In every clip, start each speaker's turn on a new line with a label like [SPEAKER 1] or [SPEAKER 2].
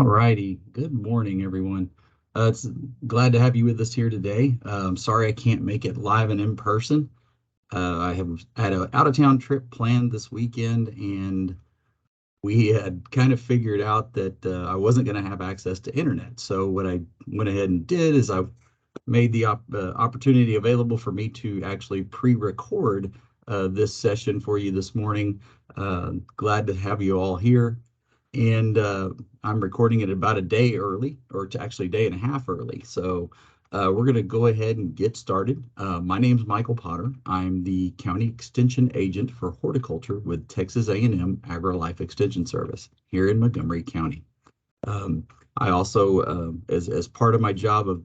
[SPEAKER 1] All righty. Good morning, everyone. It's glad to have you with us here today. Sorry I can't make it live and in person. I have had an out-of-town trip planned this weekend, and we had kind of figured out that I wasn't going to have access to internet. So what I went ahead and did is I made the opportunity available for me to actually pre-record this session for you this morning. Glad to have you all here. And I'm recording it about a day early, or actually a day and a half early. So we're going to go ahead and get started. My name's Michael Potter. I'm the County Extension Agent for Horticulture with Texas A&M AgriLife Extension Service here in Montgomery County. I also, as part of my job of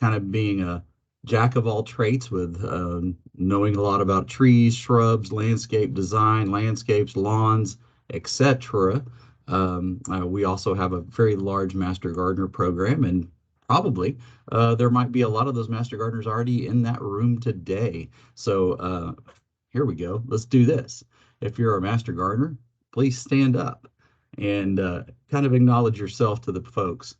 [SPEAKER 1] kind of being a jack of all trades with knowing a lot about trees, shrubs, landscape design, landscapes, lawns, etc. We also have a very large Master Gardener program, and probably there might be a lot of those Master Gardeners already in that room today. So here we go. Let's do this. If you're a Master Gardener, please stand up and kind of acknowledge yourself to the folks.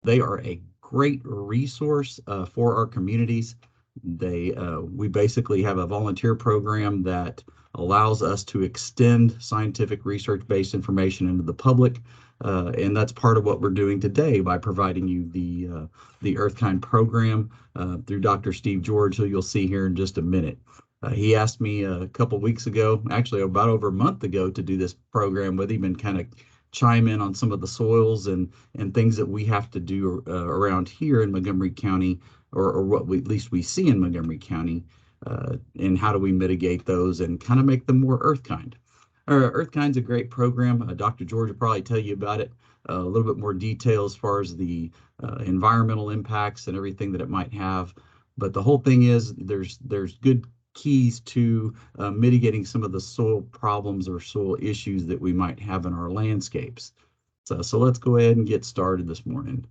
[SPEAKER 1] They are a great resource for our communities. We basically have a volunteer program that allows us to extend scientific research-based information into the public, and that's part of what we're doing today by providing you the EarthKind program through Dr. Steve George, who you'll see here in just a minute. He asked me a couple weeks ago, actually about over a month ago, to do this program with him and kind of chime in on some of the soils and things that we have to do around here in Montgomery County, or what at least we see in Montgomery County, and how do we mitigate those and kind of make them more EarthKind. EarthKind's a great program. Dr. George will probably tell you about it a little bit more detail as far as the environmental impacts and everything that it might have. But the whole thing is there's good keys to mitigating some of the soil problems or soil issues that we might have in our landscapes. So let's go ahead and get started this morning.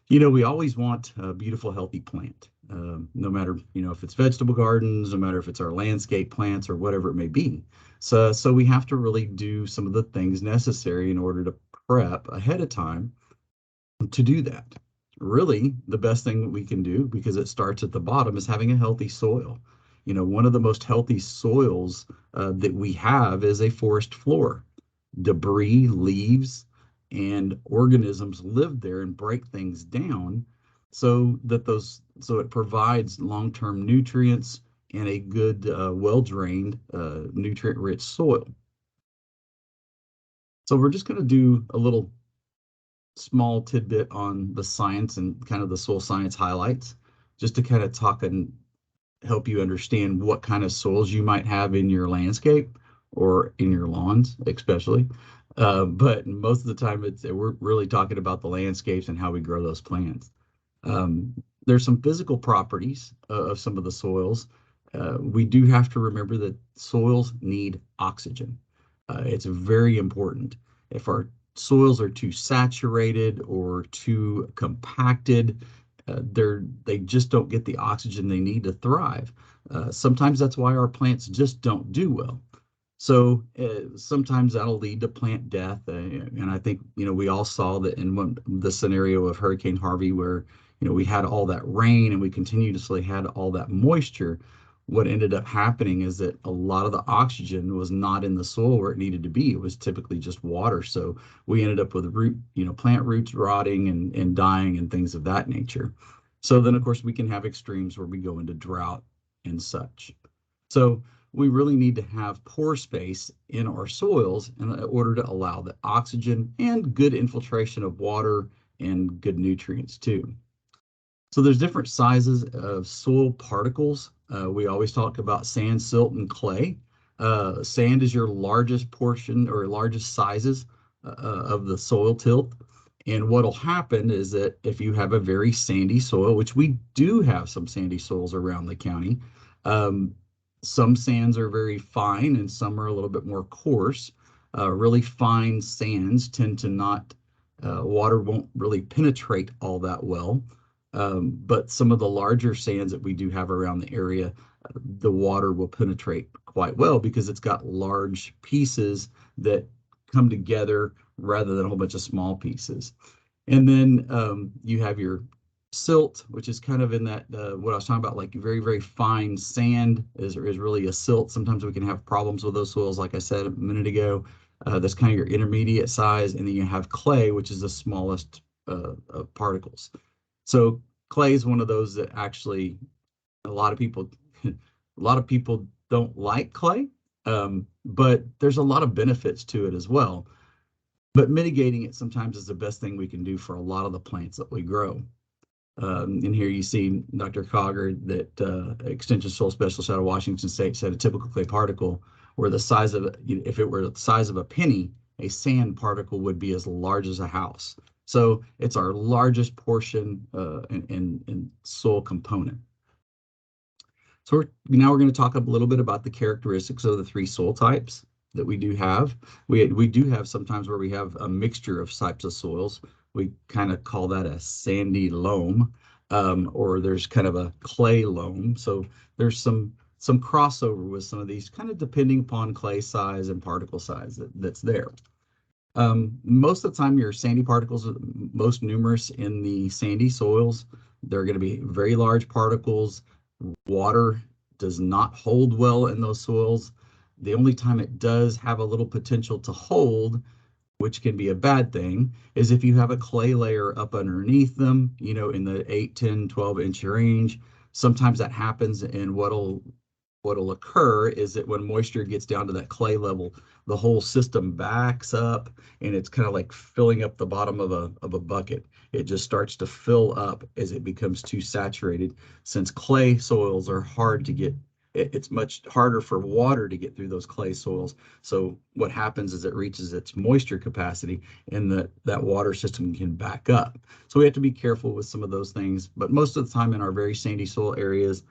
[SPEAKER 1] You know, we always want a beautiful, healthy plant, no matter, if it's vegetable gardens, no matter if it's our landscape plants or whatever it may be. So we have to really do some of the things necessary in order to prep ahead of time to do that. Really, the best thing that we can do, because it starts at the bottom, is having a healthy soil. One of the most healthy soils that we have is a forest floor. Debris, leaves, and organisms live there and break things down so it provides long-term nutrients and a good, well-drained, nutrient-rich soil. So we're just going to do a little small tidbit on the science and kind of the soil science highlights, just to kind of talk and help you understand what kind of soils you might have in your landscape or in your lawns, especially. But most of the time, we're really talking about the landscapes and how we grow those plants. There's some physical properties of some of the soils. We do have to remember that soils need oxygen. It's very important. If our soils are too saturated or too compacted, they just don't get the oxygen they need to thrive. Sometimes that's why our plants just don't do well. So sometimes that'll lead to plant death. And I think, we all saw that in the scenario of Hurricane Harvey, where, we had all that rain and we continuously had all that moisture. What ended up happening is that a lot of the oxygen was not in the soil where it needed to be. It was typically just water. So we ended up with plant roots rotting and dying and things of that nature. So then, of course, we can have extremes where we go into drought and such. So we really need to have pore space in our soils in order to allow the oxygen and good infiltration of water and good nutrients too. So there's different sizes of soil particles. We always talk about sand, silt, and clay. Sand is your largest portion or largest sizes of the soil tilth. And what'll happen is that if you have a very sandy soil, which we do have some sandy soils around the county, some sands are very fine and some are a little bit more coarse. Really fine sands tend to not, water won't really penetrate all that well. But some of the larger sands that we do have around the area, the water will penetrate quite well because it's got large pieces that come together rather than a whole bunch of small pieces. And then you have your silt, which is kind of in that what I was talking about, like very, very fine sand is really a silt. Sometimes we can have problems with those soils, like I said a minute ago. That's kind of your intermediate size. And then you have clay, which is the smallest of particles. So clay is one of those that actually a lot of people a lot of people don't like clay, but there's a lot of benefits to it as well. But mitigating it sometimes is the best thing we can do for a lot of the plants that we grow. And here you see Dr. Cogger, that extension soil specialist out of Washington State, said a typical clay particle, where the size of, if it were the size of a penny, a sand particle would be as large as a house. So it's our largest portion in soil component. So now we're going to talk a little bit about the characteristics of the three soil types that we do have. We do have sometimes where we have a mixture of types of soils. We kind of call that a sandy loam, or there's kind of a clay loam. So there's some crossover with some of these, kind of depending upon clay size and particle size that's there. Most of the time, your sandy particles are most numerous in the sandy soils. They're going to be very large particles. Water does not hold well in those soils. The only time it does have a little potential to hold, which can be a bad thing, is if you have a clay layer up underneath them, in the 8, 10, 12-inch range. Sometimes that happens, and what'll occur is that when moisture gets down to that clay level, the whole system backs up, and it's kind of like filling up the bottom of a bucket. It just starts to fill up as it becomes too saturated. Since clay soils are hard to get, it's much harder for water to get through those clay soils. So what happens is it reaches its moisture capacity, and that water system can back up. So we have to be careful with some of those things. But most of the time in our very sandy soil areas,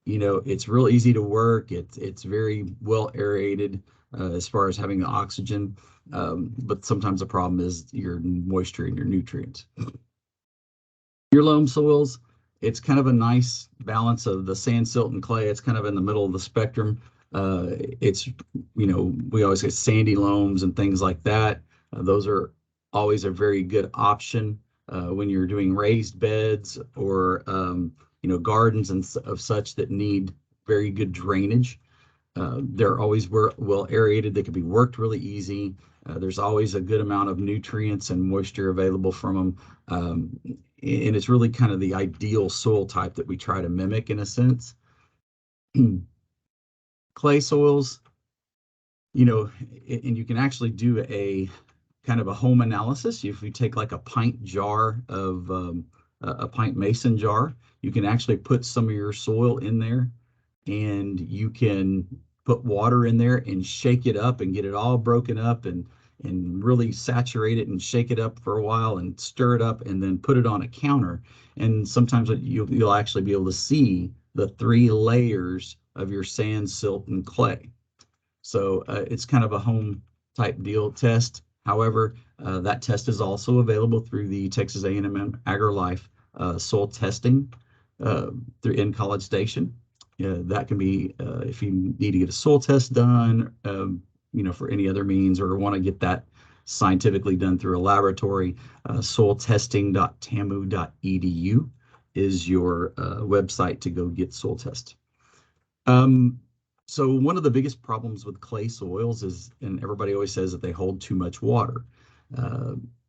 [SPEAKER 1] it's real easy to work. It's very well aerated as far as having the oxygen, but sometimes the problem is your moisture and your nutrients. Your loam soils, it's kind of a nice balance of the sand, silt, and clay. It's kind of in the middle of the spectrum. It's, we always get sandy loams and things like that. Those are always a very good option when you're doing raised beds or gardens and of such that need very good drainage. They're always well aerated. They can be worked really easy. There's always a good amount of nutrients and moisture available from them. And it's really kind of the ideal soil type that we try to mimic in a sense. Clay soils, and you can actually do a kind of a home analysis. If you take like a pint jar of a pint mason jar, you can actually put some of your soil in there, and you can put water in there and shake it up and get it all broken up and really saturate it and shake it up for a while and stir it up and then put it on a counter. And sometimes you'll actually be able to see the 3 layers of your sand, silt, and clay. So it's kind of a home type deal test. However, that test is also available through the Texas A&M AgriLife soil testing in College Station. That can be if you need to get a soil test done, for any other means, or want to get that scientifically done through a laboratory. Soiltesting.tamu.edu is your website to go get soil test. So one of the biggest problems with clay soils is, and everybody always says that they hold too much water.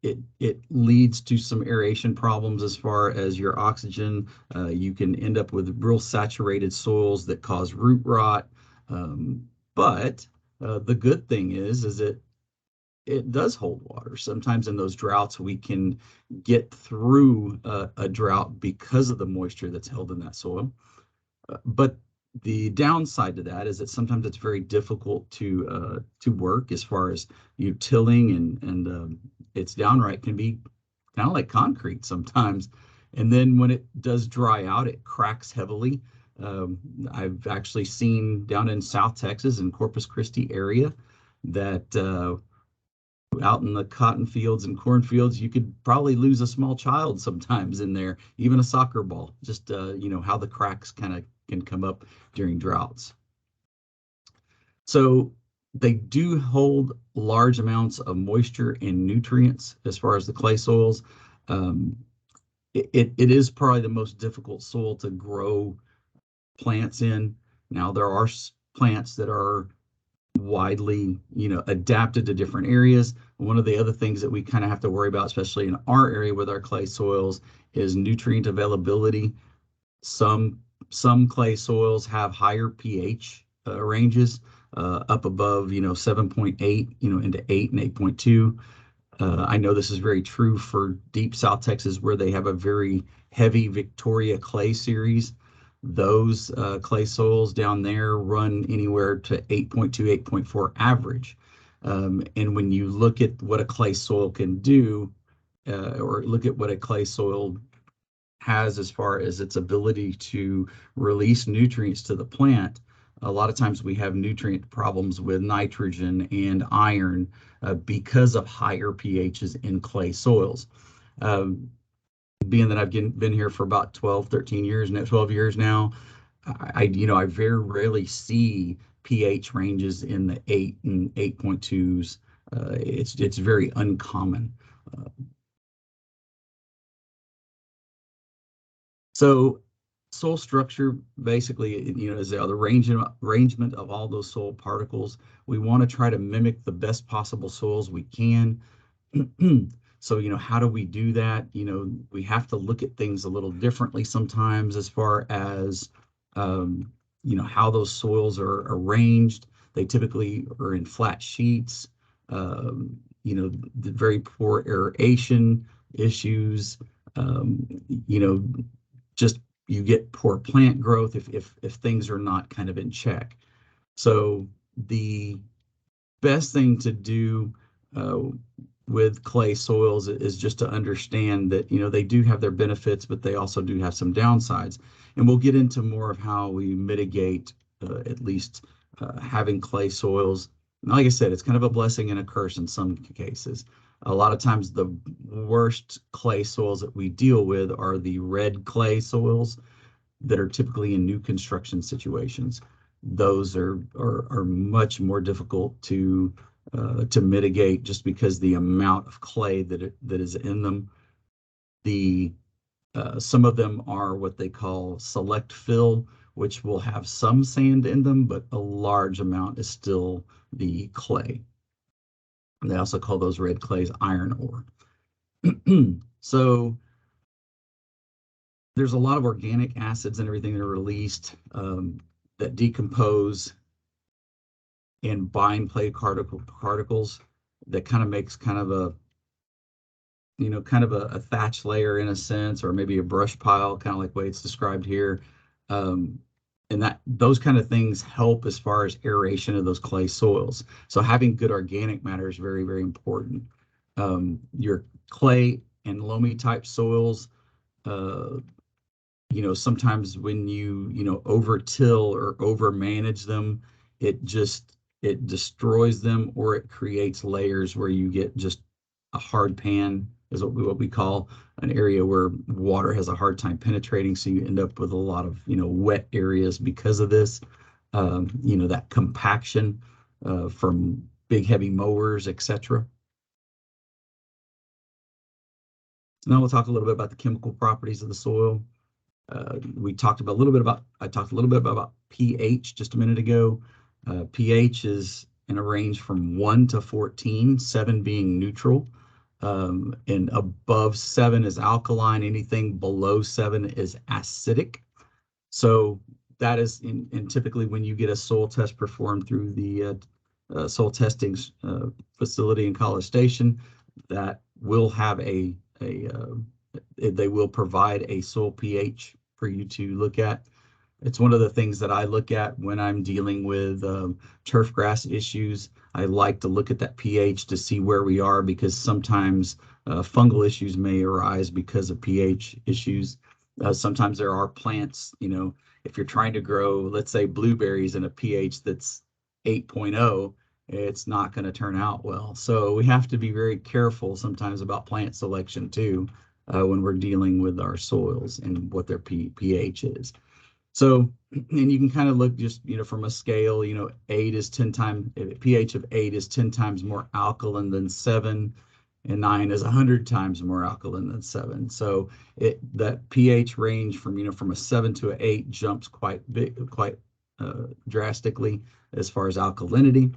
[SPEAKER 1] It leads to some aeration problems as far as your oxygen. You can end up with real saturated soils that cause root rot. But the good thing is that it does hold water. Sometimes in those droughts, we can get through a drought because of the moisture that's held in that soil. But the downside to that is that sometimes it's very difficult to work as far as you tilling, and it's downright can be kind of like concrete sometimes. And then when it does dry out, it cracks heavily. I've actually seen down in South Texas in Corpus Christi area that out in the cotton fields and cornfields, you could probably lose a small child sometimes in there, even a soccer ball, just how the cracks kind of can come up during droughts. So They do hold large amounts of moisture and nutrients as far as the clay soils. Um, it is probably the most difficult soil to grow plants in. Now, there are plants that are widely, adapted to different areas. One of the other things that we kind of have to worry about, especially in our area with our clay soils, is nutrient availability. Some some clay soils have higher pH ranges, up above 7.8, into 8 and 8.2. I know this is very true for deep South Texas, where they have a very heavy Victoria clay series. Those clay soils down there run anywhere to 8.2, 8.4 average. And when you look at what a clay soil can do, or look at what a clay soil has as far as its ability to release nutrients to the plant, a lot of times we have nutrient problems with nitrogen and iron because of higher pHs in clay soils. Um, Being that I've been here for about 12, 13 years now, 12 years now, I very rarely see pH ranges in the 8 and 8.2s. It's very uncommon. Uh, So soil structure basically, is the arrangement of all those soil particles. We want to try to mimic the best possible soils we can. So, how do we do that? We have to look at things a little differently sometimes as far as, how those soils are arranged. They typically are in flat sheets, the very poor aeration issues, um, you know, just you get poor plant growth if things are not kind of in check. So the best thing to do uh, with clay soils is just to understand that they do have their benefits, but they also do have some downsides. And we'll get into more of how we mitigate at least having clay soils. And like I said, it's kind of a blessing and a curse in some cases. A lot of times the worst clay soils that we deal with are the red clay soils that are typically in new construction situations. Those are much more difficult to mitigate, just because the amount of clay that is in them. The Some of them are what they call select fill, which will have some sand in them, but a large amount is still the clay. And they also call those red clays iron ore. So there's a lot of organic acids and everything that are released, that decompose and bind particles that kind of makes kind of a thatch layer in a sense, or maybe a brush pile, kind of like the way it's described here. Um, and that those kind of things help as far as aeration of those clay soils. So having good organic matter is very, very important. Your clay and loamy type soils, uh, sometimes when over till or over manage them, it destroys them, or it creates layers where you get just a hard pan, is what we call an area where water has a hard time penetrating. So you end up with a lot of, wet areas because of this, that compaction from big heavy mowers, etc. So now we'll talk a little bit about the chemical properties of the soil. I talked a little bit about pH just a minute ago. pH is in a range from 1 to 14, 7 being neutral. And above 7 is alkaline. Anything below 7 is acidic. So that is typically when you get a soil test performed through the soil testing facility in College Station, that will have they will provide a soil pH for you to look at. It's one of the things that I look at when I'm dealing with turf grass issues. I like to look at that pH to see where we are, because sometimes fungal issues may arise because of pH issues. Sometimes there are plants, if you're trying to grow, let's say, blueberries in a pH that's 8.0, it's not going to turn out well. So we have to be very careful sometimes about plant selection too, when we're dealing with our soils and what their pH is. So, and you can kind of look just, from a scale, 8 is 10 times, pH of 8 is 10 times more alkaline than 7, and 9 is 100 times more alkaline than 7. So that pH range from a 7 to an 8 jumps quite big, quite drastically as far as alkalinity.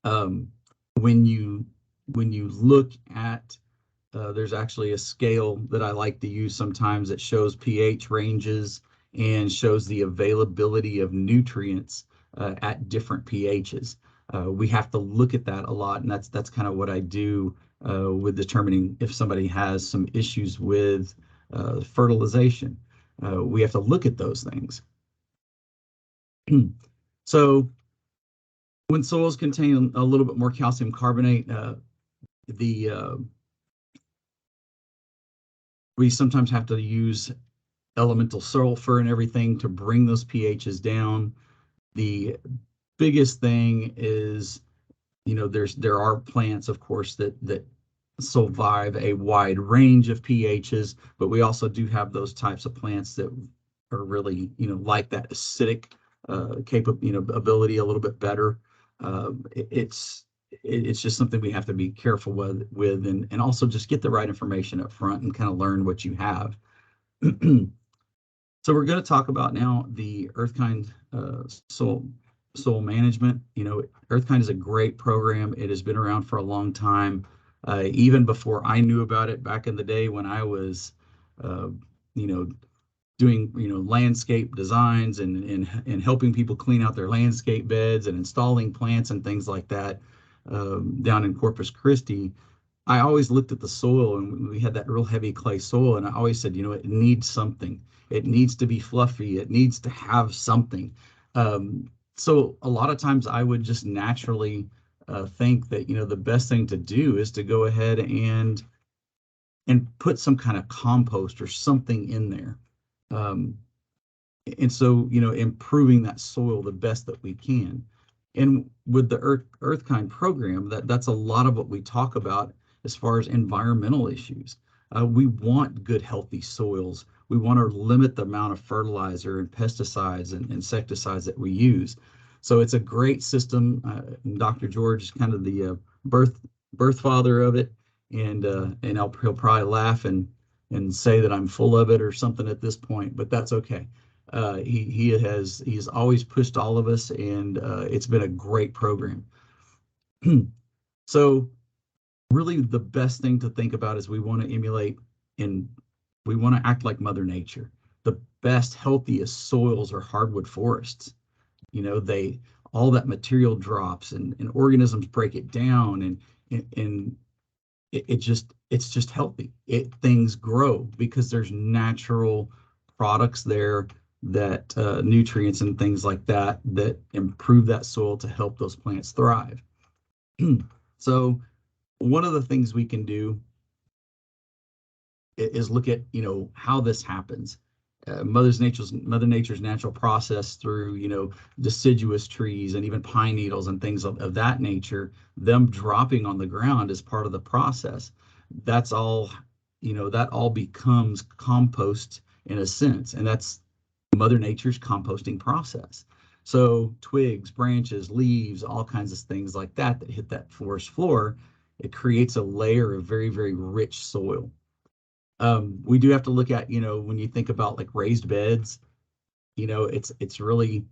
[SPEAKER 1] um, when you look at there's actually a scale that I like to use sometimes that shows pH ranges and shows the availability of nutrients at different pHs. We have to look at that a lot, and that's kind of what I do with determining if somebody has some issues with fertilization. We have to look at those things. So when soils contain a little bit more calcium carbonate, we sometimes have to use elemental sulfur and everything to bring those pHs down. The biggest thing is, there are plants, of course, that survive a wide range of pHs, but we also do have those types of plants that are really, like that acidic ability a little bit better. It's just something we have to be careful with and also just get the right information up front and kind of learn what you have. So we're going to talk about now the EarthKind soil management. EarthKind is a great program. It has been around for a long time, even before I knew about it back in the day when I was, doing landscape designs and helping people clean out their landscape beds and installing plants and things like that down in Corpus Christi. I always looked at the soil, and we had that real heavy clay soil, and I always said, it needs something. It needs to be fluffy. It needs to have something. So a lot of times I would just naturally think that, the best thing to do is to go ahead and put some kind of compost or something in there. And so, improving that soil the best that we can. And with the EarthKind program, that's a lot of what we talk about as far as environmental issues. We want good, healthy soils. We want to limit the amount of fertilizer and pesticides and insecticides that we use. So it's a great system. Dr. George is kind of the birth father of it, and he'll probably laugh and say that I'm full of it or something at this point, but that's okay. He's always pushed all of us, and it's been a great program. So really the best thing to think about is we want to emulate and we want to act like Mother Nature. The best, healthiest soils are hardwood forests. All that material drops and organisms break it down, and it's just healthy. Things grow because there's natural products there, that nutrients and things like that improve that soil to help those plants thrive. So one of the things we can do is look at how this happens. Mother Nature's natural process through deciduous trees and even pine needles and things of that nature, them dropping on the ground is part of the process. That's all, that all becomes compost in a sense, and that's Mother Nature's composting process. So twigs, branches, leaves, all kinds of things like that hit that forest floor, it creates a layer of very, very rich soil. We do have to look at, when you think about like raised beds, it's really,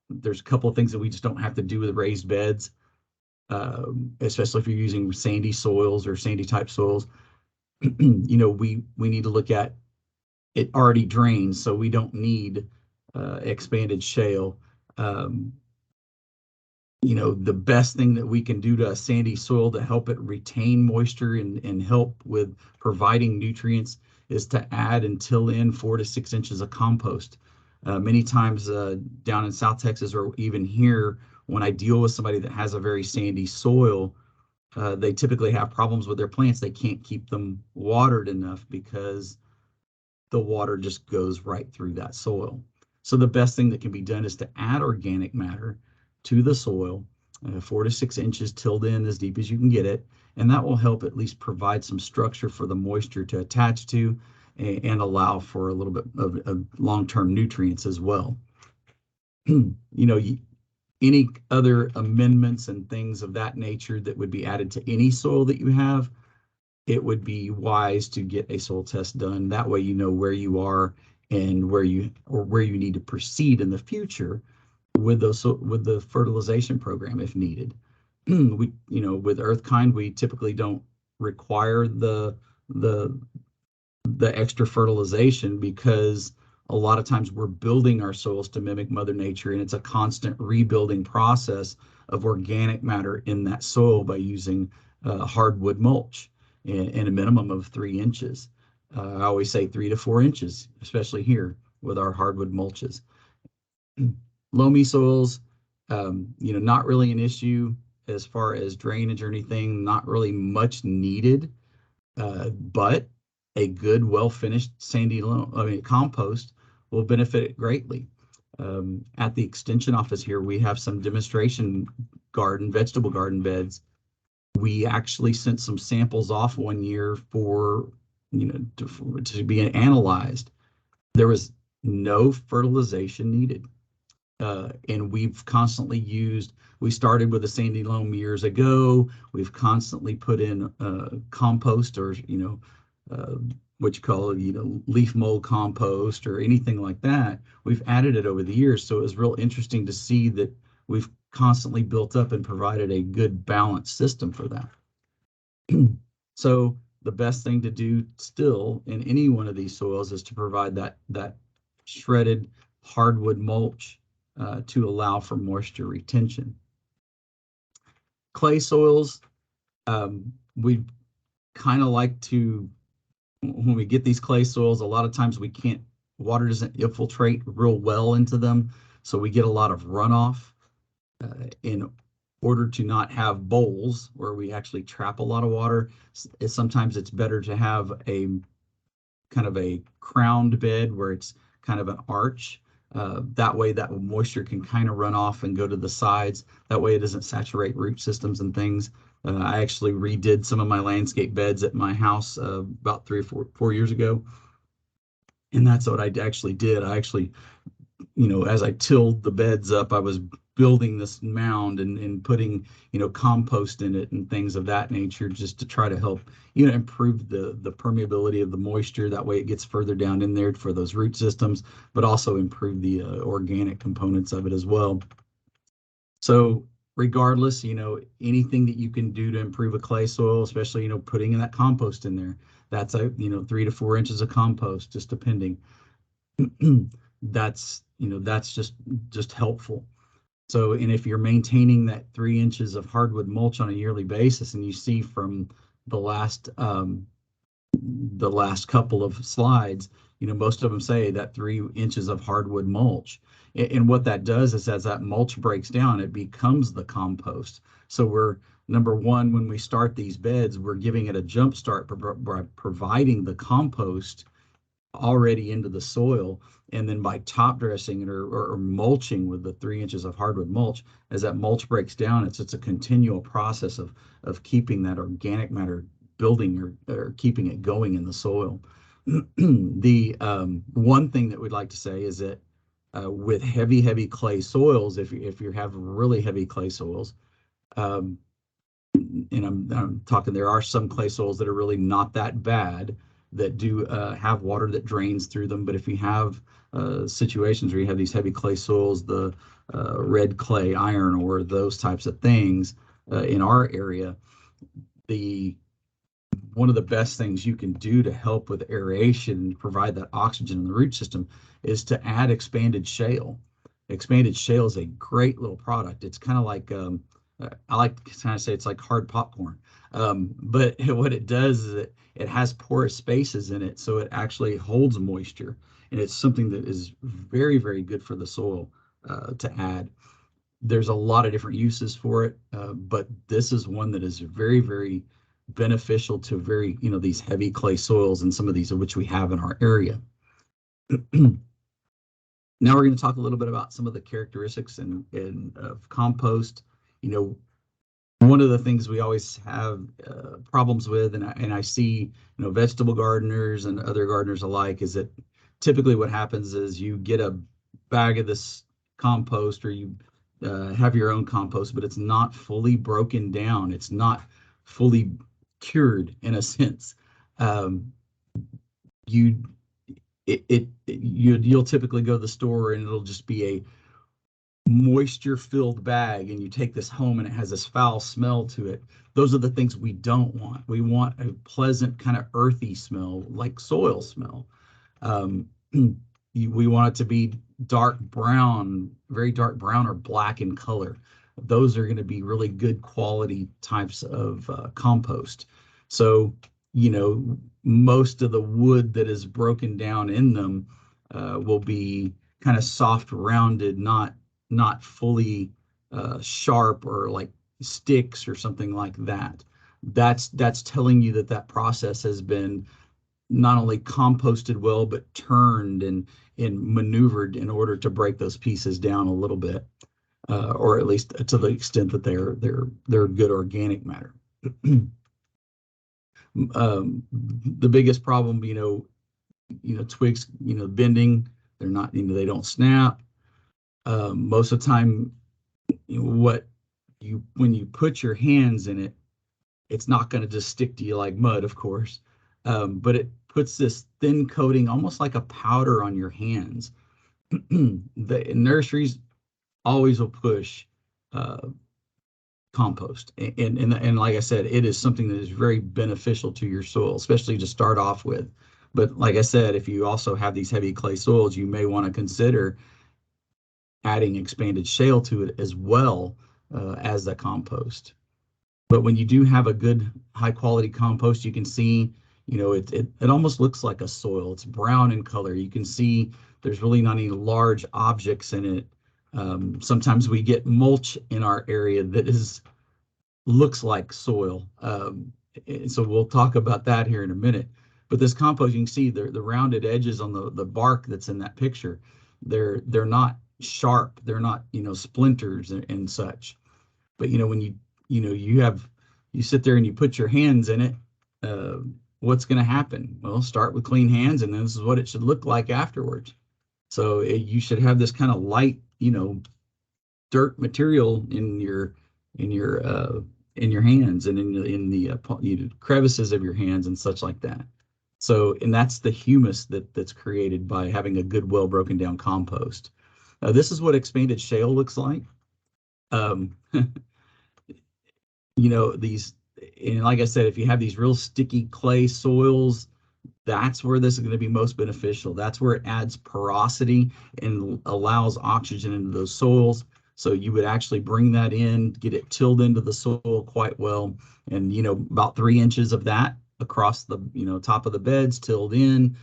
[SPEAKER 1] there's a couple of things that we just don't have to do with raised beds, especially if you're using sandy soils or sandy type soils. We need to look at it already drains, so we don't need expanded shale. The best thing that we can do to a sandy soil to help it retain moisture and help with providing nutrients is to add and till in 4 to 6 inches of compost. Many times down in South Texas or even here, when I deal with somebody that has a very sandy soil, they typically have problems with their plants. They can't keep them watered enough because the water just goes right through that soil. So the best thing that can be done is to add organic matter to the soil, 4 to 6 inches tilled in as deep as you can get it, and that will help at least provide some structure for the moisture to attach to. and allow for a little bit of long-term nutrients as well. You know, any other amendments and things of that nature that would be added to any soil that you have, it would be wise to get a soil test done. That way you know where you are and where you need to proceed in the future with the fertilization program if needed. We, you know, with EarthKind, we typically don't require the extra fertilization because a lot of times we're building our soils to mimic Mother Nature, and it's a constant rebuilding process of organic matter in that soil by using hardwood mulch in a minimum of 3 inches. I always say 3 to 4 inches, especially here with our hardwood mulches. Loamy soils, you know, not really an issue as far as drainage or anything, not really much needed, but a good, well-finished sandy loam, compost will benefit it greatly. At the extension office here, we have some demonstration vegetable garden beds. We actually sent some samples off one year for, you know, to be analyzed. There was no fertilization needed. And we've constantly we started with a sandy loam years ago. We've constantly put in compost, or, you know, what you call, you know, leaf mold compost or anything like that. We've added it over the years. So it was real interesting to see that we've constantly built up and provided a good balanced system for that. So the best thing to do still in any one of these soils is to provide that shredded hardwood mulch to allow for moisture retention. Clay soils, we kind of like to, when we get these clay soils, a lot of times water doesn't infiltrate real well into them, so we get a lot of runoff. In order to not have bowls where we actually trap a lot of water, sometimes it's better to have a kind of a crowned bed where it's kind of an arch. That way that moisture can kind of run off and go to the sides. That way it doesn't saturate root systems and things. I actually redid some of my landscape beds at my house about 3 or 4 years ago. And that's what I actually did. I actually, you know, as I tilled the beds up, I was building this mound and putting, you know, compost in it and things of that nature, just to try to help, you know, improve the permeability of the moisture. That way it gets further down in there for those root systems, but also improve the organic components of it as well. So regardless, you know, anything that you can do to improve a clay soil, especially, you know, putting in that compost in there, that's you know, 3 to 4 inches of compost, just depending. That's, you know, that's just helpful. So, and if you're maintaining that 3 inches of hardwood mulch on a yearly basis, and you see from the last couple of slides, you know, most of them say that 3 inches of hardwood mulch. And what that does is, as that mulch breaks down, it becomes the compost. So we're, number one, when we start these beds, we're giving it a jump start by providing the compost already into the soil, and then by top dressing it or mulching with the 3 inches of hardwood mulch, as that mulch breaks down, it's a continual process of keeping that organic matter building or keeping it going in the soil. The one thing that we'd like to say is that with heavy clay soils, if you have really heavy clay soils, and I'm talking, there are some clay soils that are really not that bad, that do have water that drains through them. But if you have situations where you have these heavy clay soils, the red clay, iron ore, those types of things in our area, one of the best things you can do to help with aeration and provide that oxygen in the root system is to add expanded shale. Expanded shale is a great little product. It's kind of like, I like to kind of say it's like hard popcorn. But what it does is it has porous spaces in it, so it actually holds moisture. And it's something that is very, very good for the soil to add. There's a lot of different uses for it, but this is one that is very, very beneficial to these heavy clay soils, and some of these of which we have in our area. Now we're going to talk a little bit about some of the characteristics of compost. You know, One of the things we always have problems with, and I see, vegetable gardeners and other gardeners alike, is that typically what happens is you get a bag of this compost, or you have your own compost, but it's not fully broken down. It's not fully cured in a sense. Um, you you'll typically go to the store and it'll just be a moisture filled bag, and you take this home and it has this foul smell to it. Those are the things we don't want. We want a pleasant kind of earthy smell, like soil smell. We want it to be dark brown, very dark brown or black in color. Those are going to be really good quality types of compost. So, most of the wood that is broken down in them will be kind of soft, rounded, not fully sharp or like sticks or something like that. That's telling you that process has been not only composted well, but turned and maneuvered in order to break those pieces down a little bit, or at least to the extent that they're good organic matter. The biggest problem, twigs, bending. They're not, they don't snap. Most of the time, when you put your hands in it, it's not going to just stick to you like mud, of course, but it puts this thin coating, almost like a powder, on your hands. The nurseries always will push compost, and like I said, it is something that is very beneficial to your soil, especially to start off with. But like I said, if you also have these heavy clay soils, you may want to consider adding expanded shale to it as well as the compost. But when you do have a good high quality compost, you can see, it almost looks like a soil. It's brown in color. You can see there's really not any large objects in it. Sometimes we get mulch in our area that looks like soil. And so we'll talk about that here in a minute. But this compost, you can see the rounded edges on the bark that's in that picture. They're not sharp. They're not, splinters and such. But when you sit there and you put your hands in it, what's going to happen? Well, start with clean hands, and this is what it should look like afterwards. So you should have this kind of light, dirt material in your hands, and in the crevices of your hands and such like that. So, and that's the humus that's created by having a good, well broken down compost. This is what expanded shale looks like. These, and like I said, if you have these real sticky clay soils, that's where this is going to be most beneficial. That's where it adds porosity and allows oxygen into those soils. So you would actually bring that in, get it tilled into the soil quite well, and about 3 inches of that across the top of the beds, tilled in,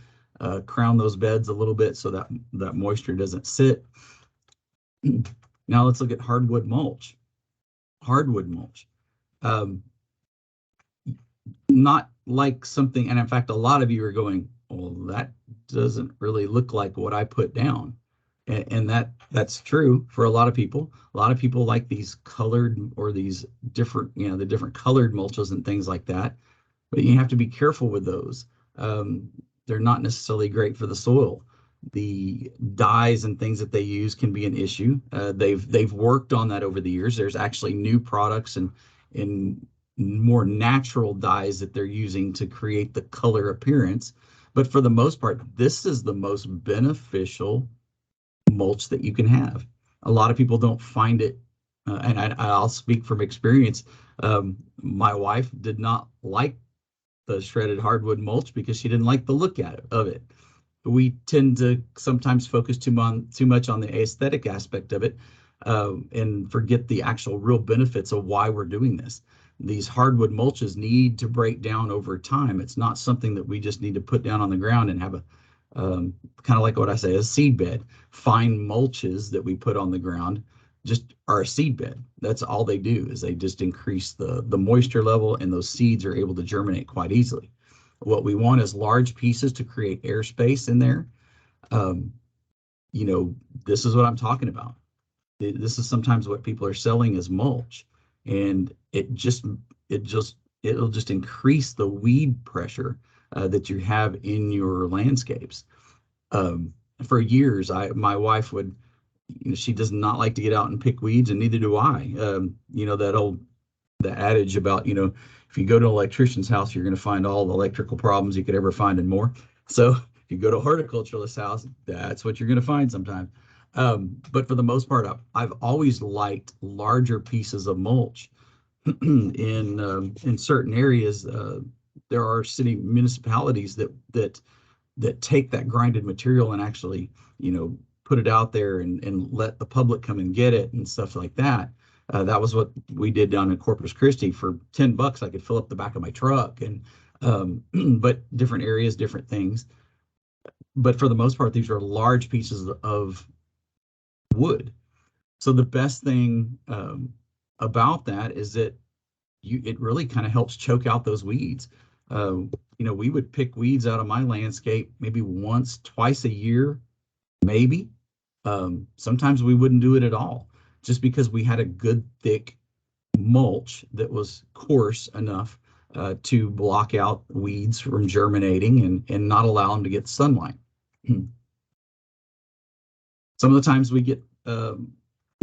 [SPEAKER 1] crown those beds a little bit so that moisture doesn't sit. Now let's look at hardwood mulch. Hardwood mulch. Not like something, and in fact, a lot of you are going, well, that doesn't really look like what I put down. And that's true for a lot of people. A lot of people like these colored, or these different, the different colored mulches and things like that. But you have to be careful with those. They're not necessarily great for the soil. The dyes and things that they use can be an issue. They've worked on that over the years. There's actually new products and more natural dyes that they're using to create the color appearance. But for the most part, this is the most beneficial mulch that you can have. A lot of people don't find it, and I'll speak from experience. My wife did not like the shredded hardwood mulch because she didn't like the look of it. We tend to sometimes focus too much on the aesthetic aspect of it, and forget the actual real benefits of why we're doing this. These hardwood mulches need to break down over time. It's not something that we just need to put down on the ground and have a kind of like what I say, a seed bed. Fine mulches that we put on the ground just are a seed bed. That's all they do, is they just increase the moisture level, and those seeds are able to germinate quite easily. What we want is large pieces to create airspace in there. This is what I'm talking about. This is sometimes what people are selling as mulch. and it'll just increase the weed pressure that you have in your landscapes. For years, my wife would, she does not like to get out and pick weeds, and neither do I. The adage about, if you go to an electrician's house, you're going to find all the electrical problems you could ever find and more. So if you go to a horticulturalist house, that's what you're going to find sometimes. But for the most part, I've always liked larger pieces of mulch. In certain areas, there are city municipalities that take that grinded material and actually, put it out there and let the public come and get it and stuff like that. That was what we did down in Corpus Christi. For $10. I could fill up the back of my truck, and but different areas, different things. But for the most part, these are large pieces of wood. So the best thing about that is that it really kind of helps choke out those weeds. We would pick weeds out of my landscape maybe once, twice a year, maybe. Sometimes we wouldn't do it at all, just because we had a good thick mulch that was coarse enough to block out weeds from germinating and not allow them to get sunlight. Some of the times we get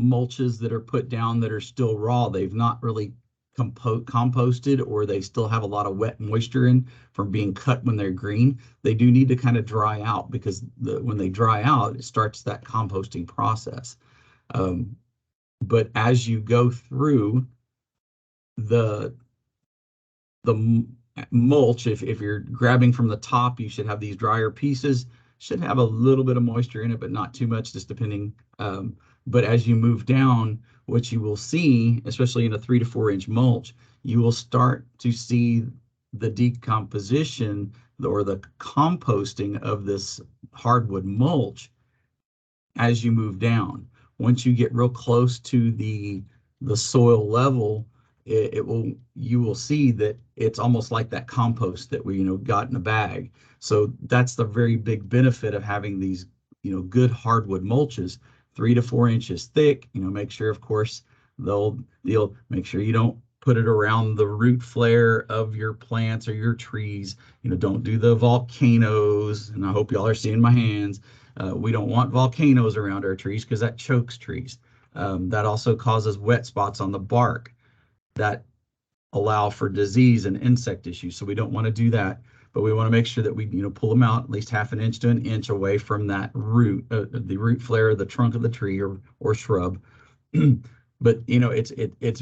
[SPEAKER 1] mulches that are put down that are still raw. They've not really composted, or they still have a lot of wet moisture in from being cut when they're green. They do need to kind of dry out, because when they dry out, it starts that composting process. But as you go through the mulch, if you're grabbing from the top, you should have these drier pieces, should have a little bit of moisture in it, but not too much, just depending. But as you move down, what you will see, especially in a 3 to 4 inch mulch, you will start to see the decomposition or the composting of this hardwood mulch as you move down. Once you get real close to the soil level, you will see that it's almost like that compost that we got in a bag. So that's the very big benefit of having these good hardwood mulches, 3 to 4 inches thick. Make sure, of course, they'll make sure you don't put it around the root flare of your plants or your trees. Don't do the volcanoes, and I hope y'all are seeing my hands. We don't want volcanoes around our trees, because that chokes trees. That also causes wet spots on the bark that allow for disease and insect issues. So we don't want to do that, but we want to make sure that we pull them out at least half an inch to an inch away from that root, the root flare, the trunk of the tree or shrub. But it's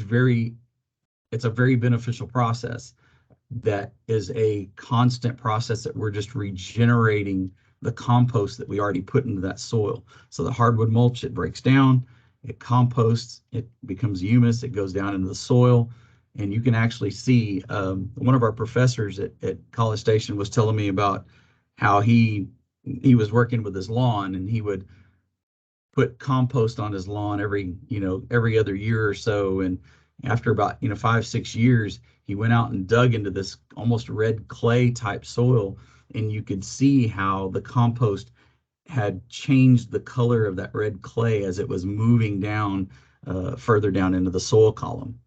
[SPEAKER 1] a very beneficial process. That is a constant process that we're just regenerating the compost that we already put into that soil. So the hardwood mulch, it breaks down, it composts, it becomes humus, it goes down into the soil. And you can actually see, one of our professors at College Station was telling me about how he was working with his lawn, and he would put compost on his lawn every other year or so. And after about 5-6 years, he went out and dug into this almost red clay type soil, and you could see how the compost had changed the color of that red clay as it was moving down further down into the soil column.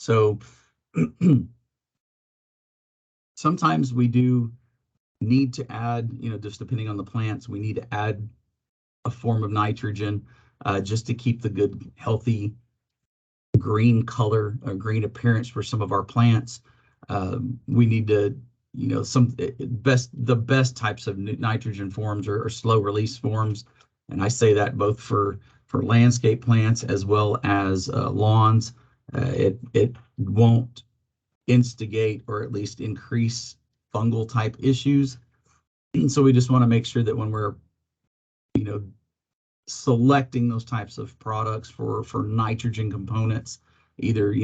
[SPEAKER 1] So sometimes we do need to add, just depending on the plants, we need to add a form of nitrogen just to keep the good, healthy green color or green appearance for some of our plants. We need to, the best types of nitrogen forms are slow release forms. And I say that both for landscape plants as well as lawns. It won't instigate or at least increase fungal type issues. And so we just want to make sure that when we're, selecting those types of products for nitrogen components, either,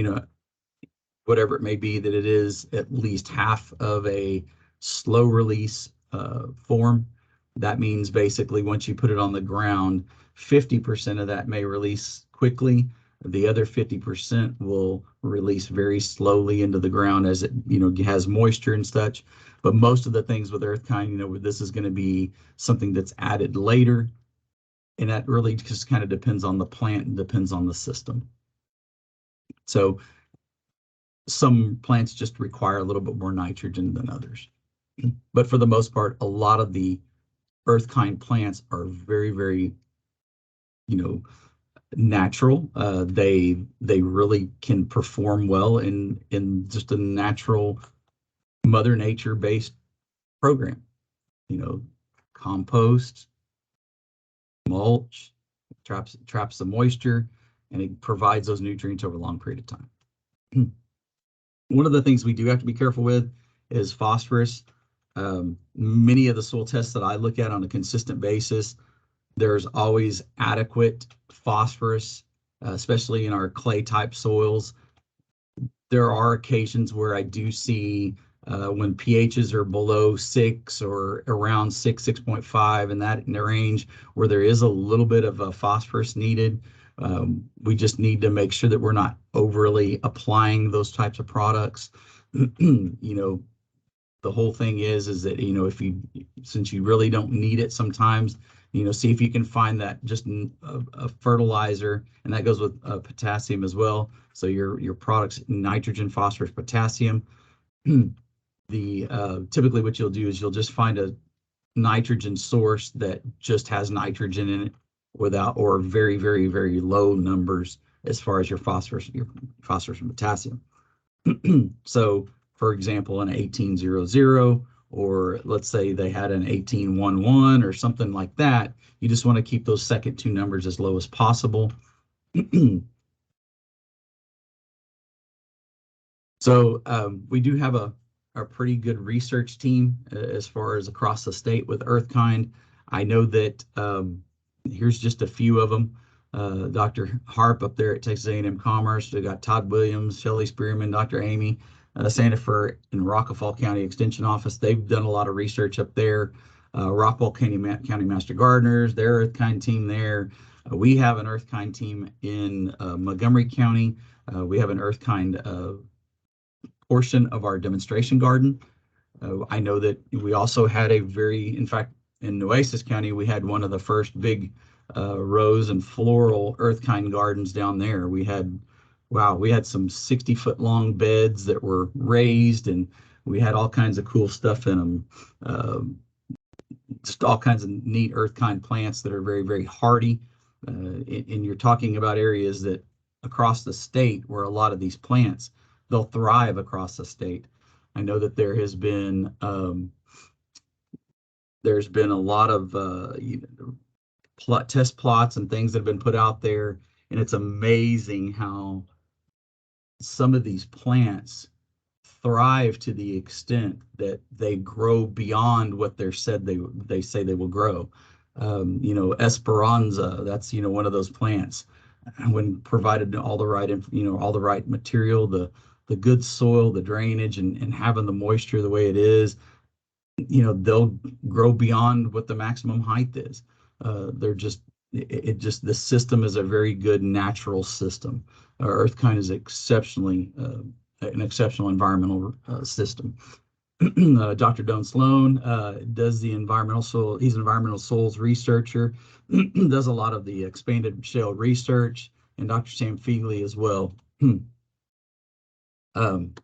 [SPEAKER 1] whatever it may be, that it is at least half of a slow release form. That means basically once you put it on the ground, 50% of that may release quickly. The other 50% will release very slowly into the ground as it, has moisture and such. But most of the things with EarthKind, this is going to be something that's added later. And that really just kind of depends on the plant and depends on the system. So some plants just require a little bit more nitrogen than others. But for the most part, a lot of the EarthKind plants are very, very, you know, natural. They really can perform well in just a natural Mother Nature based program. You know, compost, mulch, traps the moisture, and it provides those nutrients over a long period of time. One of the things we do have to be careful with is phosphorus. Many of the soil tests that I look at on a consistent basis, there's always adequate phosphorus, especially in our clay type soils. There are occasions where I do see when pHs are below 6 or around 6, 6.5, and that in the range where there is a little bit of a phosphorus needed. We just need to make sure that we're not overly applying those types of products. You know, the whole thing is that, you know, since you really don't need it sometimes, you know, see if you can find that just a fertilizer, and that goes with potassium as well. So your products, nitrogen, phosphorus, potassium. Typically what you'll do is you'll just find a nitrogen source that just has nitrogen in it without, or very, very, very low numbers as far as your phosphorus and potassium. So for example, an 1800, or let's say they had an 1811 or something like that, you just want to keep those second two numbers as low as possible. So we do have a pretty good research team as far as across the state with EarthKind. I know that here's just a few of them. Dr. Harp up there at Texas A&M Commerce. We got Todd Williams, Shelley Spearman, Dr. Amy Sandifer in Rockefeller County Extension Office. They've done a lot of research up there. Rockwall County Master Gardeners, their EarthKind team there. We have an EarthKind team in Montgomery County. We have an EarthKind portion of our demonstration garden. I know that we also had in fact, in Nueces County, we had one of the first big rose and floral EarthKind gardens down there. We had some 60-foot long beds that were raised, and we had all kinds of cool stuff in them. Just all kinds of neat EarthKind plants that are very, very hardy. And you're talking about areas that across the state where a lot of these plants, they'll thrive across the state. I know that there's been a lot of test plots and things that have been put out there, and it's amazing how some of these plants thrive to the extent that they grow beyond what they say they will grow. You know, Esperanza, that's, you know, one of those plants. When provided all the right material, the good soil, the drainage, and having the moisture the way it is, you know, they'll grow beyond what the maximum height is. The system is a very good natural system. Our EarthKind is an exceptional environmental system. Dr. Don Sloan does the environmental soil. He's an environmental soils researcher, does a lot of the expanded shale research, and Dr. Sam Fegley as well.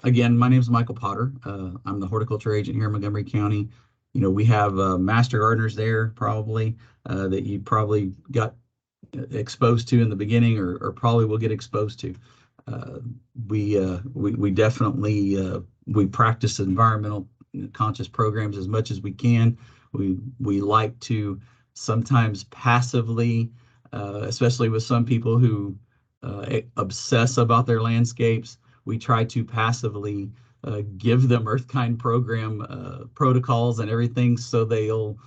[SPEAKER 1] Again, my name is Michael Potter. I'm the horticulture agent here in Montgomery County. You know, we have master gardeners there probably that you probably got exposed to in the beginning, or probably will get exposed to. We definitely we practice environmental conscious programs as much as we can. We like to sometimes passively, especially with some people who obsess about their landscapes, we try to passively give them EarthKind program protocols and everything, so they'll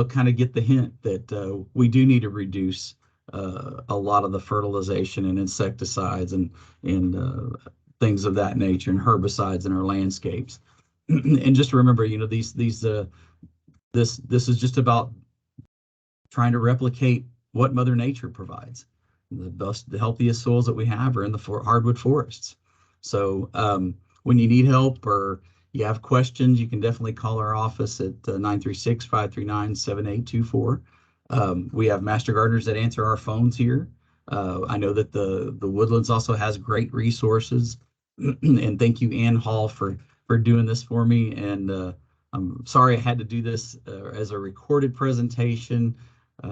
[SPEAKER 1] kind of get the hint that we do need to reduce a lot of the fertilization and insecticides and things of that nature, and herbicides in our landscapes. And just remember, you know, this is just about trying to replicate what Mother Nature provides. The healthiest soils that we have are in the hardwood forests. So when you need help or you have questions, you can definitely call our office at 936-539-7824. We have master gardeners that answer our phones here. I know that the Woodlands also has great resources, and thank you, Ann Hall, for doing this for me. And I'm sorry I had to do this as a recorded presentation.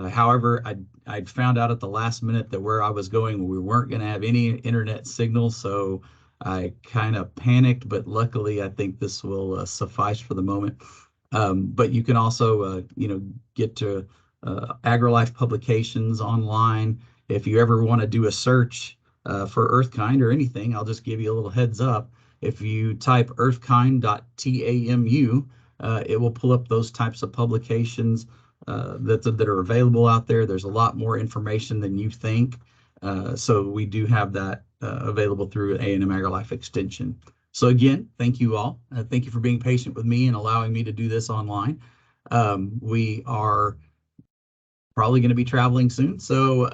[SPEAKER 1] However, I'd found out at the last minute that where I was going, we weren't going to have any internet signal, so I kind of panicked. But luckily, I think this will suffice for the moment. But you can also, get to AgriLife publications online. If you ever want to do a search for EarthKind or anything, I'll just give you a little heads up. If you type earthkind.tamu, it will pull up those types of publications that are available out there. There's a lot more information than you think. So we do have that available through A&M AgriLife Extension. So again, thank you all. Thank you for being patient with me and allowing me to do this online. We are probably going to be traveling soon. So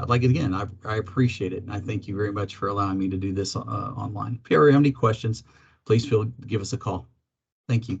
[SPEAKER 1] again, I appreciate it. And I thank you very much for allowing me to do this online. If you ever have any questions, please give us a call. Thank you.